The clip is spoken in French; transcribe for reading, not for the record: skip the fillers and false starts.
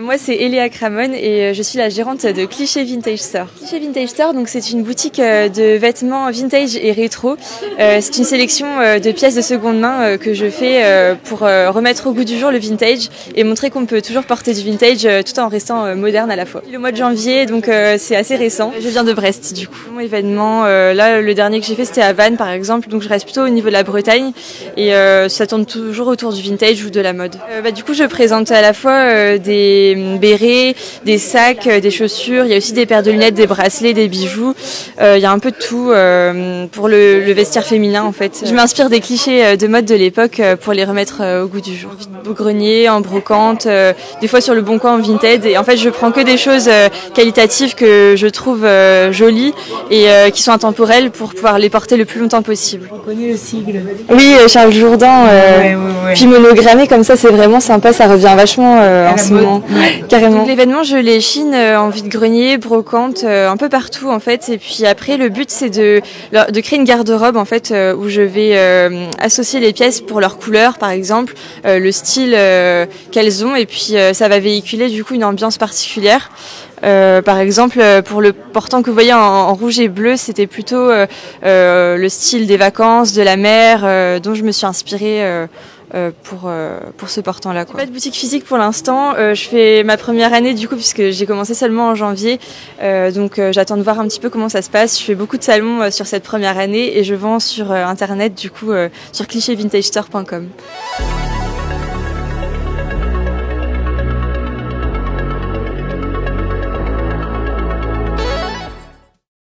Moi c'est Eléa Cramon et je suis la gérante de Cliché Vintage Store. Cliché Vintage Store, donc c'est une boutique de vêtements vintage et rétro. C'est une sélection de pièces de seconde main que je fais pour remettre au goût du jour le vintage et montrer qu'on peut toujours porter du vintage tout en restant moderne à la fois. Le mois de janvier, donc c'est assez récent. Je viens de Brest du coup. Mon événement, là le dernier que j'ai fait c'était à Vannes par exemple, donc je reste plutôt au niveau de la Bretagne et ça tourne toujours autour du vintage ou de la mode. Du coup je présente à la fois des bérets, des sacs, des chaussures, il y a aussi des paires de lunettes, des bracelets, des bijoux, il y a un peu de tout pour le vestiaire féminin en fait. Je m'inspire des clichés de mode de l'époque pour les remettre au goût du jour. Au grenier, en brocante, des fois sur le bon coin en vintage et en fait je prends que des choses qualitatives que je trouve jolies et qui sont intemporelles pour pouvoir les porter le plus longtemps possible. On connaît le sigle. Oui, Charles Jourdan, ouais. puis monogrammé comme ça c'est vraiment sympa, ça revient vachement en ce moment. Ouais. Carrément. L'événement, je les chine en vide-grenier, brocante, un peu partout en fait. Et puis après, le but c'est de créer une garde-robe en fait où je vais associer les pièces pour leur couleur, par exemple, le style qu'elles ont, et puis ça va véhiculer du coup une ambiance particulière. Par exemple, pour le portant que vous voyez en rouge et bleu, c'était plutôt le style des vacances, de la mer, dont je me suis inspirée. Pour ce portant-là. Pas de boutique physique pour l'instant. Je fais ma première année du coup puisque j'ai commencé seulement en janvier. Donc j'attends de voir un petit peu comment ça se passe. Je fais beaucoup de salons sur cette première année et je vends sur internet du coup sur clichévintagestore.com.